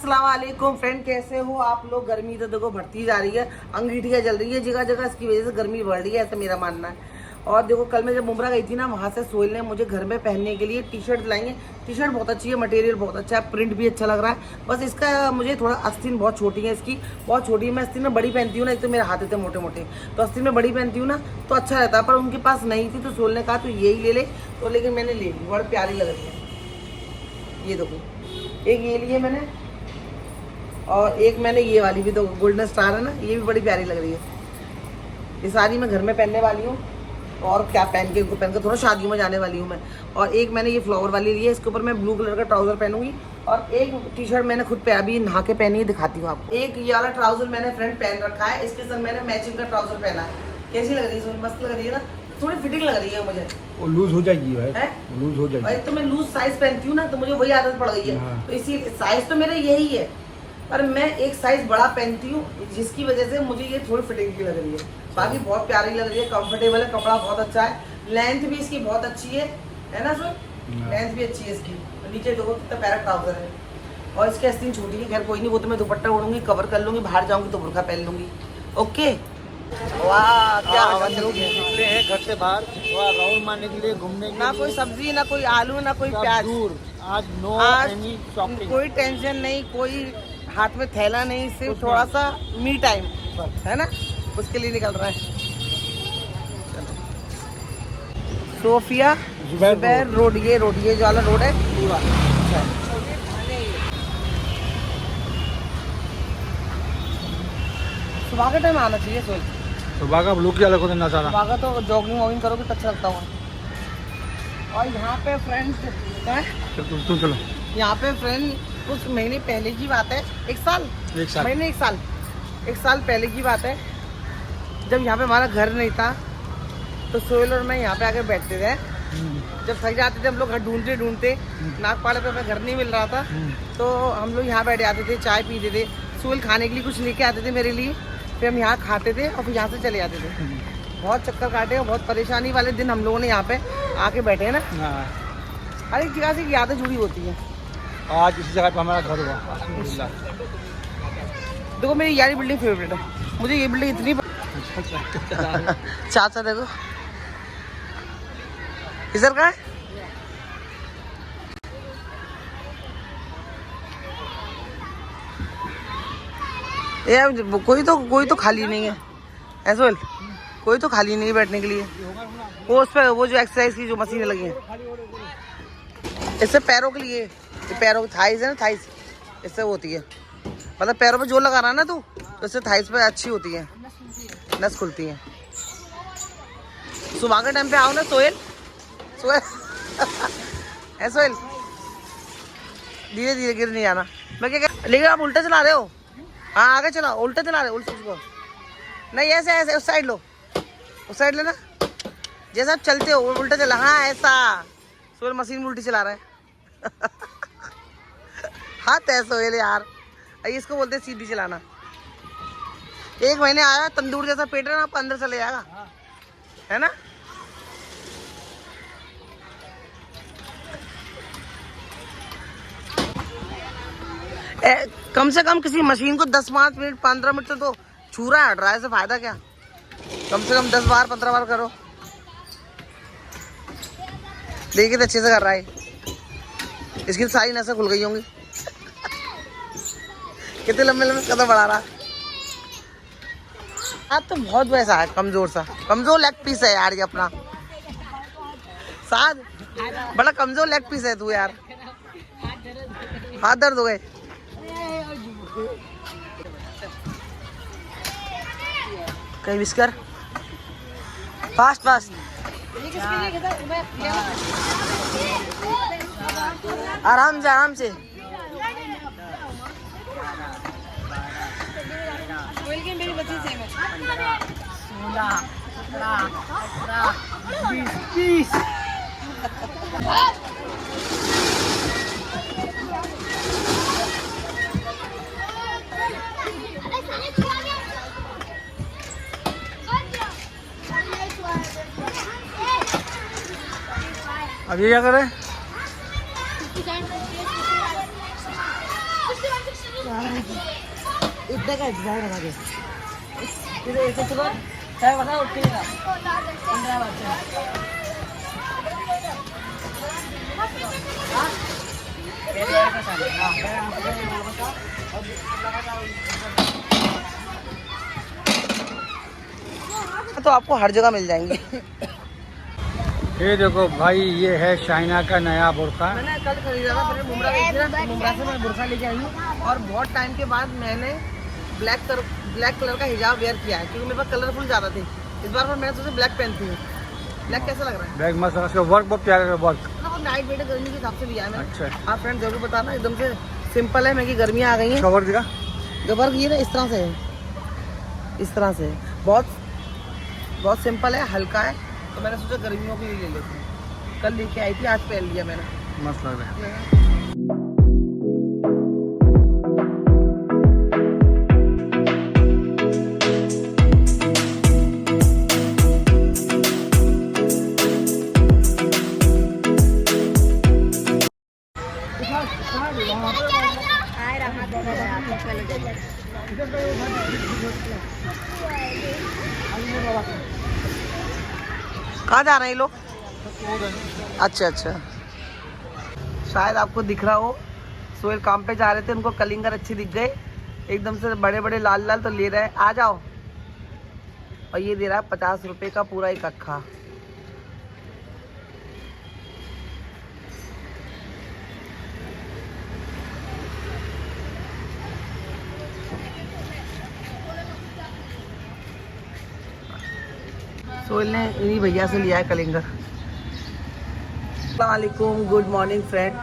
अस्सलाम वालेकुम फ्रेंड, कैसे हो आप लोग। गर्मी तो देखो बढ़ती जा रही है, अंगीठियाँ जल रही है जगह जगह, इसकी वजह से गर्मी बढ़ रही है, ऐसा मेरा मानना है। और देखो कल मैं जब मुमरा गई थी ना, वहाँ से सोहेल ने मुझे घर में पहनने के लिए टी शर्ट दिलाई है। टी शर्ट बहुत अच्छी है, मटेरियल बहुत अच्छा है, प्रिंट भी अच्छा लग रहा है। बस इसका मुझे थोड़ा आस्तीन बहुत छोटी है, इसकी बहुत छोटी है। मैं आस्तीन में बड़ी पहनती हूँ ना, एक तो मेरे हाथ थे मोटे मोटे, तो आस्तीन में बड़ी पहनती हूँ ना तो अच्छा रहता है। पर उनके पास नहीं थी तो सोहेल ने कहा तो यही ले ले, तो लेकिन मैंने ले ली, बड़ी प्यारी लग रही है। ये देखो, एक ये लिए मैंने और एक मैंने ये वाली भी, तो गोल्डन स्टार है ना, ये भी बड़ी प्यारी लग रही है। ये सारी मैं घर में पहनने वाली हूँ, और क्या पहन के इनको पहन के थोड़ा शादियों में जाने वाली हूँ मैं। और एक मैंने ये फ्लावर वाली ली है, इसके ऊपर मैं ब्लू कलर का ट्राउजर पहनूंगी। और एक टी शर्ट मैंने खुद पे अभी नहा के पहनी है, दिखाती हूँ आपको। एक ये वाला ट्राउजर मैंने फ्रेंड पहन रखा है, इसके साथ मैंने मैचिंग का ट्राउजर पहना है। कैसी लग रही है, मस्त लग रही है ना, थोड़ी फिटिंग लग रही है मुझे। वो लूज हो जाएगी भाई, लूज हो जाएगी। तो मैं लूज साइज पहनती हूँ ना, तो मुझे वही आदत पड़ गई है। तो इसी साइज तो मेरा यही है, पर मैं एक साइज बड़ा पहनती हूँ, जिसकी वजह से मुझे ये थोड़ी फिटिंग की लग रही है। बाकी बहुत प्यारी लग रही है, कंफर्टेबल है, कपड़ा बहुत अच्छा है, लेंथ भी इसकी बहुत अच्छी है ना सर, लेंथ भी अच्छी है इसकी। नीचे देखो कितना प्यारा ट्राउजर है, और इसकी आस्तीन छोटी है। खैर कोई नहीं, वो तो मैं दुपट्टा ओढ़ूंगी, कवर कर लूंगी, बाहर जाऊंगी तो बुर्का पहन लूंगी। ओके, वाह क्या निकले हैं घर से बाहर राउंड मारने के लिए, घूमने के ना लिए। कोई सब्जी, ना कोई आलू, ना कोई प्याज। दूर आज नो एनी शॉपिंग, कोई टेंशन नहीं, कोई हाथ में थैला नहीं, सिर्फ थोड़ा सा मी टाइम है ना, उसके लिए निकल रहा है। सोफिया जुबैर रोड, ये जो वाला रोड है पूरा। सुबह के टाइम आना चाहिए सोहेल, सुबह का ब्लू की अलग होता नजारा। सुबह का तो जॉगिंग वॉगिंग करोगे तो अच्छा लगता होगा। और यहाँ पे फ्रेंड्स तुम चलो, यहाँ पे फ्रेंड कुछ महीने पहले की बात है, एक साल एक साल पहले की बात है, जब यहाँ पे हमारा घर नहीं था, तो सोहेल और मैं यहाँ पे आके बैठते थे। जब थक जाते थे हम लोग, घर ढूंढते नागपाड़े पे हमें घर नहीं मिल रहा था, तो हम लोग यहाँ बैठ जाते थे, चाय पीते थे। सोहेल खाने के लिए कुछ लेके आते थे मेरे लिए, फिर हम यहाँ खाते थे और फिर यहाँ से चले जाते थे। बहुत चक्कर काटे और बहुत परेशानी वाले दिन हम लोगों ने यहाँ पे आके बैठे हैं ना। हर एक जगह से यादें जुड़ी होती हैं। आज इसी जगह पे हमारा घर हुआ। देखो मेरी यारी बिल्डिंग फेवरेट है, मुझे ये बिल्डिंग इतनी चाचा देखो इधर का है, ये कोई तो खाली नहीं है ऐसा, कोई तो खाली नहीं है बैठने के लिए। वो उस पर वो जो एक्सरसाइज की जो मशीनें लगी हैं, इससे पैरों के लिए, पैरों की थाइस है ना, थाइस इससे होती है, मतलब पैरों पे जोर लगा रहा है ना तू, तो इससे थाइस पे अच्छी होती है, नस खुलती है। सुबह के टाइम पे आओ ना सोहेल, सोहेल धीरे धीरे गिर नहीं जाना। मैं क्या लेकिन आप उल्टा चला रहे हो, हाँ आगे चलाओ, उल्टा चला रहे हो, उल्टा को नहीं, ऐसे ऐसे उस साइड लो, उस साइड लेना, जैसा आप चलते हो उल्टा चला, हाँ ऐसा। सोहेल मशीन में उल्टी चला रहा है हाँ तय सोहेल यार, इसको बोलते हैं सीधी चलाना। एक महीने आया, तंदूर जैसा पेट है ना, आप अंदर चले जाएगा, है ना। कम से कम किसी मशीन को 10-5 मिनट 15 मिनट तो छू रहा है, हट रहा है, से फायदा क्या। कम से कम 10 बार 15 बार करो, देखिए तो अच्छे से कर रहा है। इसकी सारी नसें खुल गई होंगी कितने लंबे लंबे कदम बढ़ा रहा। आज तो बहुत वैसा है, कमजोर लेग पीस है यार ये अपना साथ, बड़ा कमजोर लेग पीस है तू यार, हाथ दर्द हो गए। कहीं विस्कर फास्ट आराम से मेरी बच्ची से 16, 17, 20, 30 अब ये क्या करे? इतने का इंतजार लगा दे फिर ऐसे सुबह चाय बना उठ के 15 बार तो आपको हर जगह मिल जाएंगे। ये देखो भाई, ये है चाइना का नया बुर्का। मैंने कल खरीदा था, मैंने मुमरा गई थी ना, तो मुमरा से मैं बुर्का लेके आई हूँ और बहुत टाइम के बाद मैंने ब्लैक कलर का हिजाब वेयर किया है क्योंकि मेरे पास कलरफुल ज़्यादा थे। इस बार मैंने सोचा ब्लैक पहनती हूँ। ब्लैक कैसा लग रहा है? बैग मस्त, उसका वर्क बहुत प्यारा है, वर्क। मतलब नाइट वेट गर्मी के हिसाब से लिया है मैंने। अच्छा, आप फ्रेंड जरूर बताना, एकदम से सिंपल है, मेरी गर्मियाँ आ गई हैं। कवर दिखा। गबर ये ना इस तरह से है, इस तरह से बहुत सिंपल है, हल्का है, तो मैंने सोचा गर्मियों के लिए ले लेती हूँ। कल लेके आई थी, आज पहन लिया मैंने। मस्त लग रहा है। कहाँ जा रहे हैं ये लोग? अच्छा, शायद आपको दिख रहा हो, सोहेल काम पे जा रहे थे, उनको कलिंगर अच्छे दिख गए, एकदम से बड़े बड़े लाल लाल, तो ले रहे हैं। आ जाओ। और ये दे रहा है 50 रुपए का पूरा एक अक्खा। सोहेल ने इन्हीं भैया से लिया है कलिंगर। अस्सलाम वालेकुम, गुड मॉर्निंग फ्रेंड।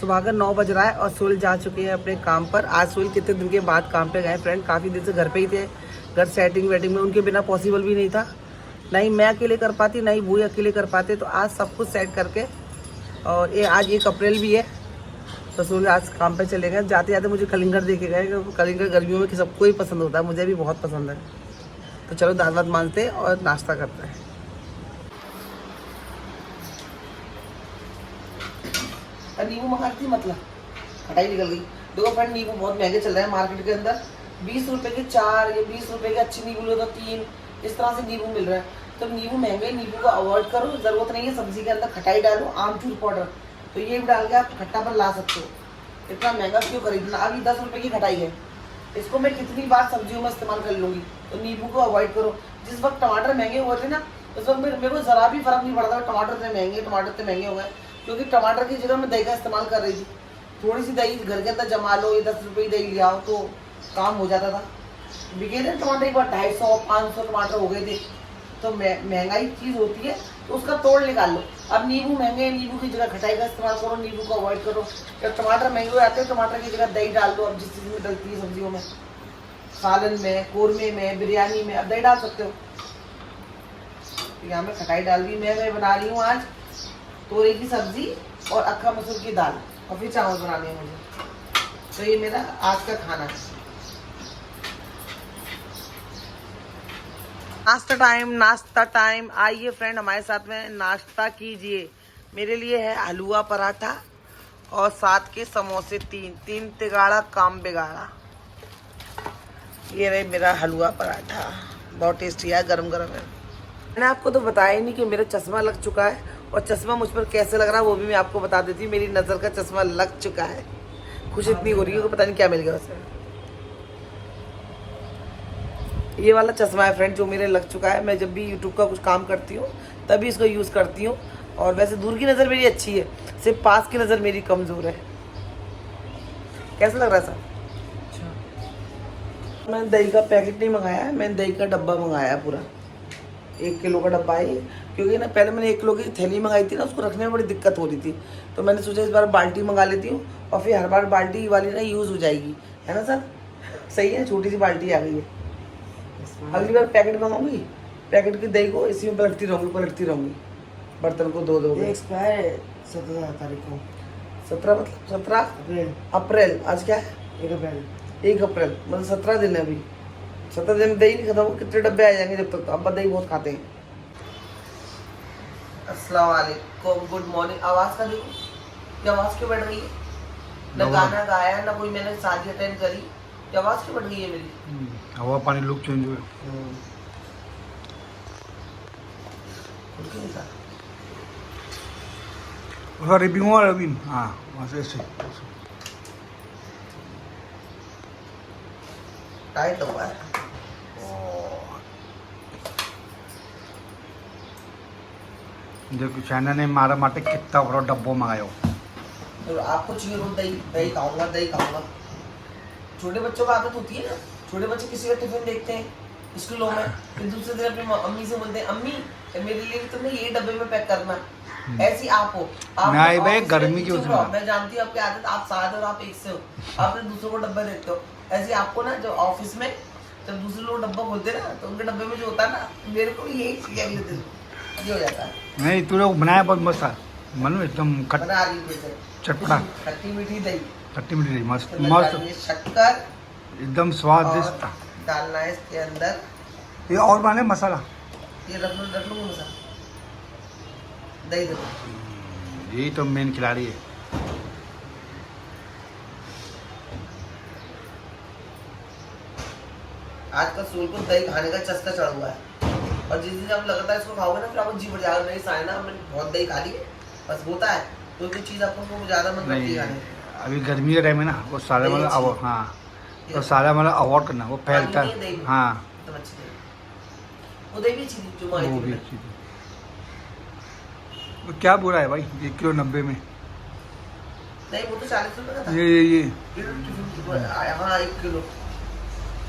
सुबह का 9 बज रहा है और सोहेल जा चुके हैं अपने काम पर। आज सोहेल कितने दिन के बाद काम पे गए फ्रेंड, काफ़ी दिन से घर पे ही थे। घर सेटिंग वेटिंग में उनके बिना पॉसिबल भी नहीं था, ना ही मैं अकेले कर पाती, ना ही वो अकेले कर पाते। तो आज सब कुछ सेट करके, और ये आज 1 अप्रैल भी है, तो सोहेल आज काम पे चले गए। जाते जाते मुझे कलिंगर दे के गए, क्योंकि कलिंगर गर्मियों में सबको ही पसंद होता है, मुझे भी बहुत पसंद है। तो चलो दाल भात मांगते हैं और नाश्ता करते हैं। नींबू मंगाई थी, मतलब खटाई निकल गई। देखो फ्रेंड, नींबू बहुत महंगे चल रहे हैं मार्केट के अंदर। 20 रुपए के 4 या 20 रुपए के अच्छे नींबू लो तो 3, इस तरह से नींबू मिल रहा है। तो नींबू महंगे, नींबू को अवॉइड करो, जरूरत नहीं है। सब्जी के अंदर खटाई डालो, आमचूर पाउडर, तो ये भी डाल के आप खट्टा पर ला सकते हो। इतना महंगा क्यों खरीदना? अभी 10 रुपए की खटाई है, इसको मैं कितनी बार सब्जियों में इस्तेमाल कर लूँगी। तो नींबू को अवॉइड करो। जिस वक्त टमाटर महंगे हुए थे ना, उस वक्त मेरे को ज़रा भी फर्क नहीं पड़ता। टमाटर इतने महंगे हो गए, क्योंकि टमाटर की जगह मैं दही का इस्तेमाल कर रही थी। थोड़ी सी दही घर के अंदर जमा लो, ये 10 रुपये की दही ले आओ तो काम हो जाता था। बिके थे टमाटर एक बार 250 500 टमाटर हो गए थे। तो महंगाई चीज़ होती है, तो उसका तोड़ निकाल लो। अब नींबू महंगे हैं, नींबू की जगह खटाई का इस्तेमाल करो, नींबू को अवॉइड करो। जब टमाटर महंगे हो जाते हैं, टमाटर की जगह दही डाल दो। अब जिस चीज़ में डलती है सब्जियों में, सालन में, कोरमे में, बिरयानी में, अब दही डाल सकते हो। यहाँ में खटाई डाल दी। मैं बना रही हूँ आज तोरी की सब्जी और अक्खा मसूर की दाल, और फिर चावल बनाने हैं मुझे। तो ये मेरा आज का खाना है। नाश्ता टाइम। आइए फ्रेंड, हमारे साथ में नाश्ता कीजिए। मेरे लिए है हलवा पराठा और साथ के समोसे 3 तिगाड़ा काम बिगाड़ा। ये रहे मेरा हलवा पराठा, बहुत टेस्टी है, गरम गरम है। मैंने आपको तो बताया ही नहीं कि मेरा चश्मा लग चुका है, और चश्मा मुझ पर कैसे लग रहा है वो भी मैं आपको बता देती हूँ। मेरी नज़र का चश्मा लग चुका है। खुश इतनी हो रही है कि पता नहीं क्या मिल गया उसे। ये वाला चश्मा है फ्रेंड, जो मेरे लग चुका है। मैं जब भी यूट्यूब का कुछ काम करती हूँ तभी इसको यूज़ करती हूँ। और वैसे दूर की नज़र मेरी अच्छी है, सिर्फ पास की नज़र मेरी कमज़ोर है। कैसा लग रहा है सर? मैंने दही का पैकेट नहीं मंगाया है, मैंने दही का डब्बा मंगाया है पूरा। 1 किलो का डब्बा है, क्योंकि ना पहले मैंने 1 किलो की थैली मंगाई थी ना, उसको रखने में बड़ी दिक्कत हो रही थी। तो मैंने सोचा इस बार बाल्टी मंगा लेती हूँ, और फिर हर बार बाल्टी वाली ना यूज़ हो जाएगी, है ना सर? सही है, छोटी सी बाल्टी आ गई है। अगली बार पैकेट मंगाऊंगी, पैकेट की दही को इसी में पलटती रहूँगी। बर्तन को धो दोगे। एक्सपायर है 17 तारीख को। 17 मतलब 17 अप्रैल। आज क्या है? 1 अप्रैल, मतलब 17 दिन है अभी। 17 दिन में दही नहीं खत्म, कितने डब्बे आ जाएंगे जब तक। तो अब दही बहुत खाते हैं। अस्सलाम वालेकुम, गुड मॉर्निंग। आवाज़ का देखो, ये आवाज़ क्यों बैठ रही है? न गाना गाया, न कोई मैंने शादी अटेंड करी, ये आवाज क्यों बढ़ गई है मेरी? हवा पानी लुक चेंज हुए। खुल क्यों नहीं था? उसका रिपिंग हुआ रवीन, हाँ वहाँ से ऐसे टाइट हुआ है। देखो चाइना ने मारा माटे कितना बड़ा डब्बो मंगाया। तो आपको चाहिए रोज दही, दही खाऊंगा, दही खाऊंगा। छोटे बच्चों का आदत होती है ना, छोटे बच्चे किसी का टिफिन देखते हैं स्कूलों में, फिर दूसरे दिन अपनी अम्मी से बोलते हैं, अम्मी मेरे लिए तुमने ये डब्बे में पैक करना। ऐसी आप हो, आप नहीं भाई, ऑफिस में गर्मी की चुप उसमें। रहो, मैं जानती हूँ आपकी आदत, आप साथ और आप एक से हो, आपने दूसरों को डब्बा देते हो। ऐसे आपको ना, जो ऑफिस में जब दूसरे लोग डब्बा खोलते ना, तो उनके डब्बे में जो होता है ना, मेरे को भी यही चाहिए अगले दिन, ये हो जाता है। नहीं तूने वो बनाया बहुत मस्त था मनु, एकदम बना रही हूँ जैसे चटपटा, खट्टी मीठी दही, खट्टी मीठी रही, मस्त इसमें मस्त, डालनी है शक्कर, एकदम स्वादिष्ट था। और डालना है इसके अंदर ये और बना मसाला, ये रख लो मसाला, दही दे दो। यही तो मेन खिलाड़ी है। आजकल सोल को दही खाने का चस्का चढ़ा हुआ है, और जिस दिन आप लगातार इसको खाओगे ना, फिर आपको जी बढ़ जाएगा, नहीं साइना मैंने बहुत दही खा ली है, बस होता है, कोई कोई चीज़ आपको ज्यादा मन करती नहीं है खाने। अभी गर्मी का टाइम है ना, वो सारे दही मतलब अच्छी। हाँ, तो सारा मतलब अवॉइड करना, वो फैलता पानी नहीं है दही है। में। हाँ एकदम अच्छी दही, वो दही भी अच्छी थी जो आई वो थी भी मैंने। अच्छी थी। वो क्या बुरा है भाई, 1 किलो 90 में। नहीं वो तो 40 रुपए का था। ये हाँ 1 किलो,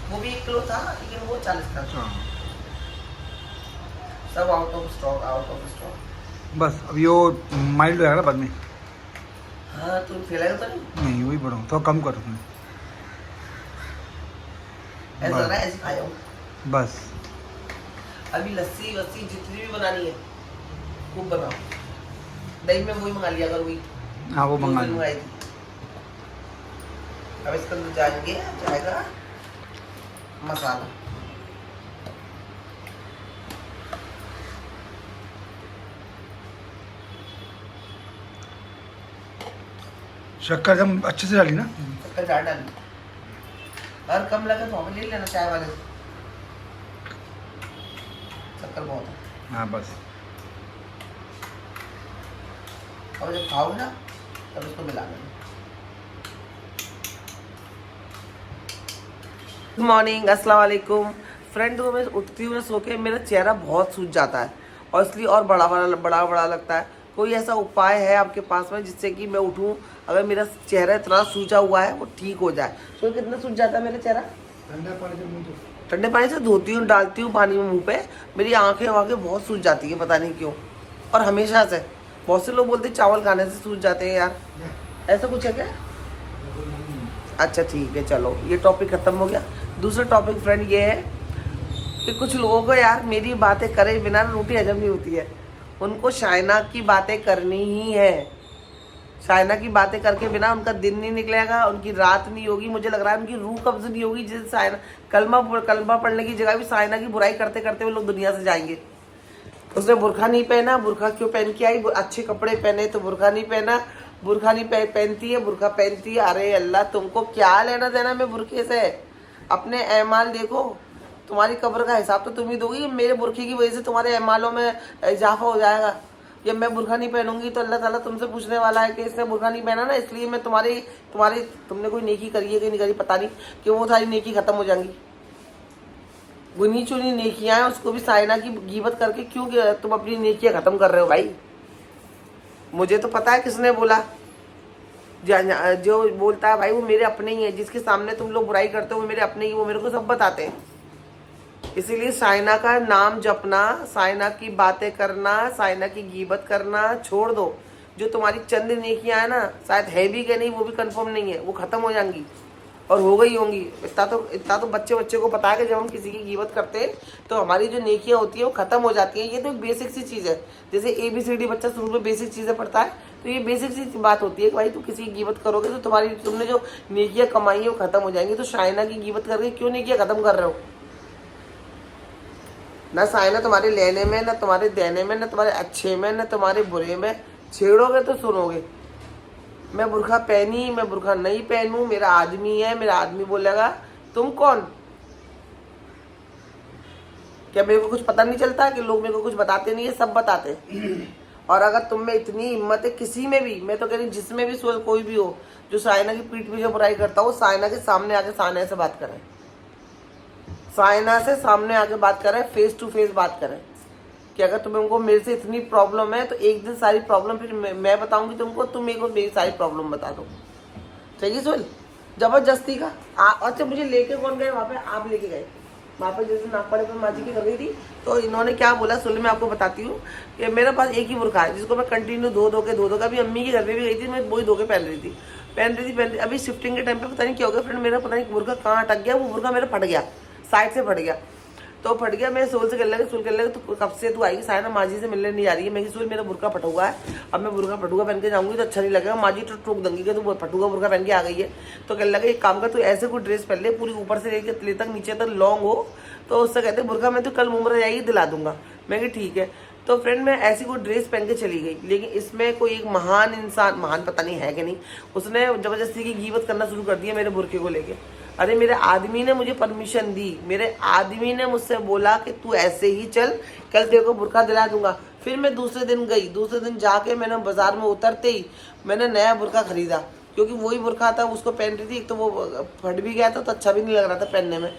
वो भी 1 किलो था, लेकिन वो 40 का था। सब आउट ऑफ स्टॉक। बस अभी वो माइल्ड हो जाएगा ना बाद में। हाँ तुम फैलाए तो नहीं, वही बढ़ाऊँ तो कम करो तुम। ऐसा लग रहा है ऐसे खाया हूँ। बस अभी लस्सी वस्सी जितनी भी बनानी है खूब बनाओ। दही में वही मंगा लिया अगर वही हाँ वो मंगा लो। मंगाई थी। अब इसके अंदर जाएगा मसाला। शक्कर एकदम अच्छे से डाली ना। शक्कर ज़्यादा डाली, अगर कम लगे तो हमें ले लेना चाय वाले से। शक्कर बहुत है। हाँ बस अब जब खाओगे ना तब इसको मिला लेना। गुड मॉर्निंग, अस्सलाम वालेकुम फ्रेंड। तो मैं उठती हूँ सो के, मेरा चेहरा बहुत सूज जाता है और इसलिए और बड़ा लगता है। कोई ऐसा उपाय है आपके पास में जिससे कि मैं उठूँ, अगर मेरा चेहरा इतना सूजा हुआ है वो ठीक हो जाए। तो कितना सूज जाता है मेरा चेहरा? ठंडे पानी से धोती हूँ, डालती हूँ पानी में मुँह पे, मेरी आंखें बहुत सूज जाती है, पता नहीं क्यों। और हमेशा से बहुत से लोग बोलते हैं चावल खाने से सूज जाते हैं यार, ऐसा कुछ है क्या? अच्छा ठीक है, चलो ये टॉपिक खत्म हो गया। दूसरा टॉपिक फ्रेंड ये है कि कुछ लोगों को यार मेरी बातें करे बिना रोटी हजम नहीं होती है। उनको शाइना की बातें करनी ही है। शाइना की बातें करके बिना उनका दिन नहीं निकलेगा, उनकी रात नहीं होगी। मुझे लग रहा है उनकी रूह कब्ज नहीं होगी। जिस शाइना कलमा पढ़ने की जगह भी शाइना की बुराई करते करते वो लोग दुनिया से जाएंगे। उसने बुरखा नहीं पहना, बुरखा क्यों पहन के आई? अच्छे कपड़े पहने तो बुरखा नहीं पहना, बुरखा नहीं पहनती है, बुरखा पहनती है। अरे अल्लाह, तुमको क्या लेना देना मैं बुरखे से? अपने एमाल देखो, तुम्हारी कब्र का हिसाब तो तुम ही दोगी। मेरे बुरखे की वजह से तुम्हारे एमालों में इजाफा हो जाएगा। जब मैं बुरखा नहीं पहनूंगी तो अल्लाह ताला तुमसे पूछने वाला है कि इसने बुरखा नहीं पहना ना, इसलिए मैं तुम्हारी तुमने कोई नेकी करी है कि नहीं करी पता नहीं, कि वो सारी नेकी खत्म हो जाएंगी। गुनी चुनी नेकियां हैं, उसको भी शाइना की गीबत करके क्यों तुम अपनी नेकियां खत्म कर रहे हो भाई? मुझे तो पता है किसने बोला। जो बोलता है भाई वो मेरे अपने ही है। जिसके सामने तुम लोग बुराई करते हो वो मेरे अपने ही, वो मेरे को सब बताते हैं। इसीलिए शाइना का नाम जपना, शाइना की बातें करना, शाइना की गीबत करना छोड़ दो। जो तुम्हारी चंद नेकियां है ना, शायद है भी कि नहीं वो भी कंफर्म नहीं है, वो खत्म हो जाएंगी और हो गई होंगी। इतना तो बच्चे को पता है कि जब हम किसी की गीबत करते हैं तो हमारी जो नेकियां होती है वो खत्म हो जाती है। ये तो एक बेसिक सी चीज़ है। जैसे ABCD बच्चा शुरू में बेसिक चीज़ें पढ़ता है, तो ये बेसिक सी बात होती है कि भाई तुम किसी की गीबत करोगे तो तुमने जो नेकियां कमाई है वो खत्म हो जाएंगी। तो शाइना की गीबत करके क्यों नेकियां खत्म कर रहे हो? ना शाइना तुम्हारे लेने में, ना तुम्हारे देने में, ना तुम्हारे अच्छे में, ना तुम्हारे बुरे में। छेड़ोगे तो सुनोगे। मैं बुर्का पहनी, मैं बुर्का नहीं पहनूं, मेरा आदमी है, मेरा आदमी बोलेगा तुम कौन? क्या मेरे को कुछ पता नहीं चलता कि लोग मेरे को कुछ बताते नहीं है? सब बताते। और अगर तुम में इतनी हिम्मत है किसी में भी, मैं तो कह रही जिसमें भी सोल कोई भी हो जो साइना की पीठ पीछे बुराई करता हो, साइना के सामने आके साइना से बात करें, साइना से सामने आके बात करें, फेस टू फेस बात करें कि अगर तुमको मेरे से इतनी प्रॉब्लम है तो एक दिन सारी प्रॉब्लम फिर मैं बताऊंगी तुमको, तुम मेरे को मेरी सारी प्रॉब्लम बता दो। चाहिए सोल जबरदस्ती का। अच्छा मुझे लेके कौन गए वहाँ पे? आप लेके गए वहाँ पे। जैसे नागपाड़े पर माँ जी की कर गई थी तो इन्होंने क्या बोला सोल, मैं आपको बताती हूँ कि मेरे पास एक ही बुर्का है जिसको मैं कंटिन्यू धो के अभी अम्मी के घर पे भी गई थी, मैं वही धो के पहन रही थी। अभी शिफ्टिंग के टाइम पे पता नहीं क्या हो गया फ्रेंड, मेरा पता नहीं बुर्का कहाँ अटक गया, वो बुर्का मेरा फट गया, साइड से फट गया। तो फट गया, मैं सोल से कर लगा, सोल कर लगा तो कब से तू आएगी साइना माँ जी से मिलने नहीं आ रही है। मैं सोल मेरा बुर्का फटा हुआ है, अब मैं बुर्का फटूगा पहन के जाऊंगी तो अच्छा नहीं लगेगा, माँ जी तो टोक दूंगी कि तू फटूगा बुर्का पहन के आ गई है। तो कहने लगा एक काम कर, तू ऐसे कोई ड्रेस पहन ले पूरी ऊपर से लेकर तले तक नीचे तक लॉन्ग हो, तो उससे कहते बुर्का मैं तो कल मुमरा जाएगी दिला दूंगा। मैं कि ठीक है। तो फ्रेंड मैं ऐसी कोई ड्रेस पहन के चली गई, लेकिन इसमें कोई एक महान इंसान, महान पता नहीं है कि नहीं, उसने जबरदस्ती की गीबत करना शुरू कर दिया मेरे बुर्के को लेके। अरे मेरे आदमी ने मुझे परमिशन दी, मेरे आदमी ने मुझसे बोला कि तू ऐसे ही चल, कल तेरे को बुर्का दिला दूंगा। फिर मैं दूसरे दिन गई, दूसरे दिन जाके मैंने बाजार में उतरते ही मैंने नया बुर्का खरीदा, क्योंकि वही बुर्का था उसको पहन रही थी, एक तो वो फट भी गया था तो अच्छा भी नहीं लग रहा था पहनने में।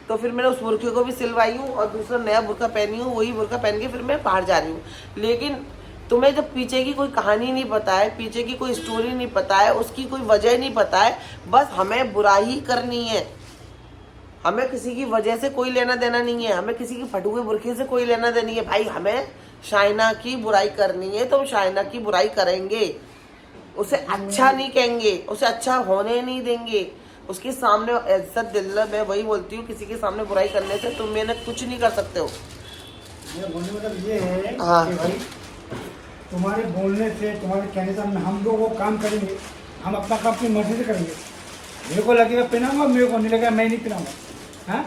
तो फिर मैंने उस बुर्के को भी सिलवाई हूँ और दूसरा नया बुर्का पहनी हूँ, वही बुर्का पहन के फिर मैं बाहर जा रही हूँ। लेकिन तुम्हें जब पीछे की कोई कहानी नहीं पता है, पीछे की कोई स्टोरी नहीं पता है, उसकी कोई वजह नहीं पता है, बस हमें बुराई करनी है। हमें किसी की वजह से कोई लेना देना नहीं है, हमें किसी की फटे हुए बुर्के से कोई लेना देना नहीं है। भाई हमें शाइना की बुराई करनी है तो हम शाइना की बुराई करेंगे, उसे अच्छा नहीं कहेंगे, उसे अच्छा होने नहीं देंगे, उसके सामने इज्जत दिल्ला। मैं वही बोलती हूँ, किसी के सामने बुराई करने से तुम मैंने कुछ नहीं कर सकते हो। मेरा बोलने मतलब ये है हाँ। कि भाई तुम्हारे बोलने से, तुम्हारे कहने से हम लोग वो काम करेंगे, हम अपना काम अपनी मर्जी से करेंगे। मेरे को लगेगा पहनाऊंगा, मेरे को नहीं लगेगा मैं नहीं पहनाऊंगा। हाँ,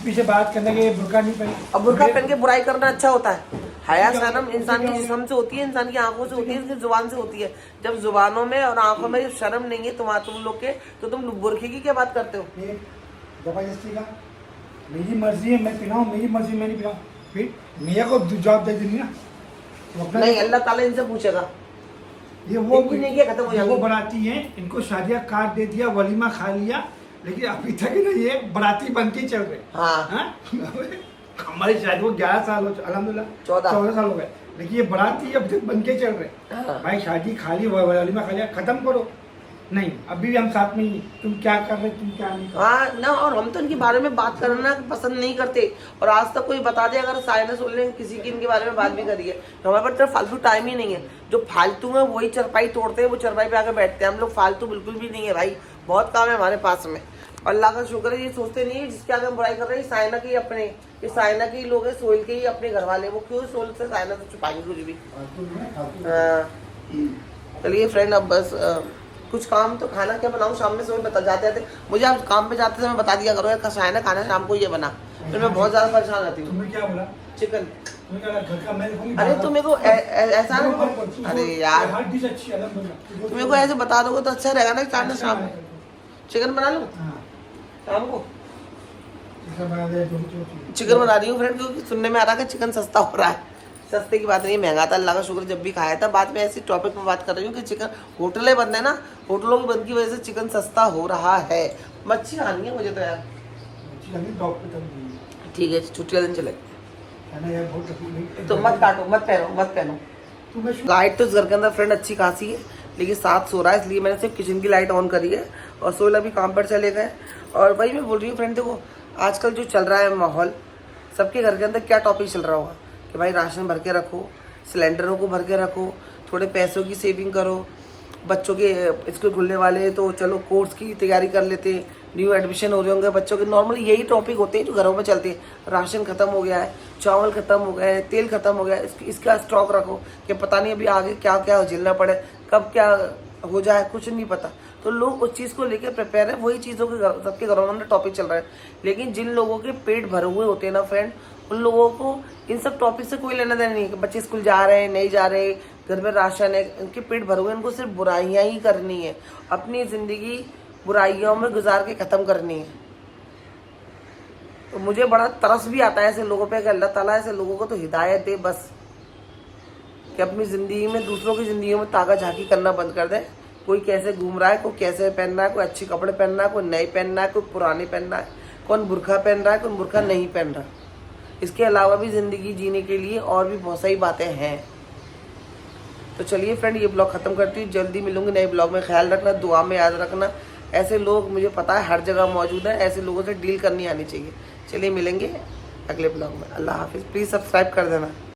पीछे बात करने के बुर्का नहीं पहने। अब बुर्का पहन के बुराई करना अच्छा होता है? हया शर्म इंसान की जिस्म से होती है, इंसान की आंखों से होती है, इसकी जुबान से होती है। जब जुबानों में और आंखों में शर्म नहीं है तुम लोग के, तो तुम बुर्के की क्या बात करते हो? जबरदस्ती का मेरी मर्जी है मैं पहनाऊँ, मेरी मर्जी मैं नहीं पहनाऊँ, फिर मेरे को जवाब दे देनी ना। नहीं, अल्लाह ताला इनसे पूछेगा। ये वो नहीं किया खत्म हो जाएगा। वो बनाती है, इनको शादियाँ काट दे दिया, वलीमा खा लिया, लेकिन अभी तक ना ये बराती बन के चल रहे। हाँ। हमारी शादी को 11 साल हो, अल्हम्दुलिल्लाह 14 साल हो गए, लेकिन ये बराती अब तक बन के चल रहे। हाँ। भाई शादी खा ली, वलीमा खा लिया, खत्म करो। नहीं, अभी भी हम साथ में ही, तुम क्या कर रहे, तुम क्या नहीं कर रहे। हाँ ना, और हम तो इनके बारे में बात करना पसंद नहीं करते। और आज तक कोई बता दे अगर साइना सोल ने किसी की इनके बारे में बात भी करी है, तो हमारे पास तो फालतू टाइम ही नहीं है। जो फालतू है वही चरपाई तोड़ते हैं, वो चरपाई पे आकर बैठते हैं। हम लोग फालतू बिल्कुल भी नहीं है भाई, बहुत काम है हमारे पास में। अल्लाह का शुक्र है, ये सोचते नहीं है जिसके आगे हम बुराई कर रहे हैं साइना के अपने, ये साइना के ही लोग हैं, सोल के ही अपने घर वाले, वो क्यों सोल से साइना से छुपाएंगे कुछ भी। चलिए फ्रेंड, अब बस कुछ काम तो, खाना क्या बनाऊं शाम में, सोल बता जाते थे मुझे, आप काम पे जाते समय बता दिया करो यार साइना खाना शाम को ये बना, फिर मैं बहुत ज्यादा परेशान रहती हूँ। तुमने क्या बोला? चिकन। घर का मैं अरे तुम मेरे को ऐसा, अरे यार हर डिश अच्छी है, अल्हम्दुलिल्लाह। तुम मेरे को ऐसे बता दोगे तो अच्छा रहेगा ना, खाना शाम में चिकन बना लूँ हाँ, शाम को। चिकन बना दे, चिकन बना रही हूँ फ्रेंड, क्योंकि सुनने में आ रहा है कि चिकन सस्ता हो रहा है। सस्ते की बात नहीं, महंगा था, अल्लाह का शुक्र जब भी खाया था। बाद में ऐसी टॉपिक पे बात कर रही हूँ कि चिकन होटलें बंद है ना, होटलों की बंद की वजह से चिकन सस्ता हो रहा है। मच्छी खानी है मुझे तो यार। ठीक है, छुट्टी वाले दिन चले। तो मत काटो, मत पहनो। लाइट तो इस घर के अंदर फ्रेंड अच्छी खासी है, लेकिन साथ सो रहा है, इसलिए मैंने सिर्फ किचन की लाइट ऑन करी है और सोल अभी काम पर चले गए। और वही मैं बोल रही हूँ फ्रेंड, देखो आजकल जो चल रहा है माहौल, सबके घर के अंदर क्या टॉपिक चल रहा होगा कि भाई राशन भर के रखो, सिलेंडरों को भर के रखो, थोड़े पैसों की सेविंग करो, बच्चों के स्कूल खुलने वाले तो चलो कोर्स की तैयारी कर लेते, न्यू एडमिशन हो रहे होंगे बच्चों के। नॉर्मली यही टॉपिक होते हैं जो घरों में चलते हैं। राशन खत्म हो गया है, चावल खत्म हो गया है, तेल खत्म हो गया है, इसका स्टॉक रखो कि पता नहीं अभी आगे क्या क्या झेलना पड़े, कब क्या हो जाए कुछ नहीं पता। तो लोग उस चीज़ को लेकर प्रिपेयर है, वही चीज़ों के सबके घरों में टॉपिक चल रहा है। लेकिन जिन लोगों के पेट भरे हुए होते हैं ना फ्रेंड, उन लोगों को इन सब टॉपिक से कोई लेना देना नहीं है कि बच्चे स्कूल जा रहे हैं नहीं जा रहे, घर में राशन है, इनके पेट भरे हुए, इनको सिर्फ बुराइयां ही करनी है, अपनी ज़िंदगी बुराइयों में गुजार के ख़त्म करनी है। तो मुझे बड़ा तरस भी आता है ऐसे लोगों पे कि अल्लाह ताला ऐसे लोगों को तो हिदायत दे बस, कि अपनी ज़िंदगी में दूसरों की ज़िंदगी में ताका झाकी करना बंद कर दे। कोई कैसे घूम रहा है, कोई कैसे पहन रहा है, कोई अच्छे कपड़े पहन रहा है, कोई नए पहन रहा है, कोई पुराने पहन रहा है, कौन बुर्का पहन रहा है, कौन बुर्का नहीं पहन रहा। इसके अलावा भी ज़िंदगी जीने के लिए और भी बहुत सारी बातें हैं। तो चलिए फ्रेंड, ये ब्लॉग ख़त्म करती हूँ, जल्दी मिलूंगी नए ब्लॉग में। ख्याल रखना, दुआ में याद रखना, ऐसे लोग मुझे पता है हर जगह मौजूद हैं, ऐसे लोगों से डील करनी आनी चाहिए। चलिए मिलेंगे अगले ब्लॉग में। अल्लाह हाफिज़। प्लीज़ सब्सक्राइब कर देना।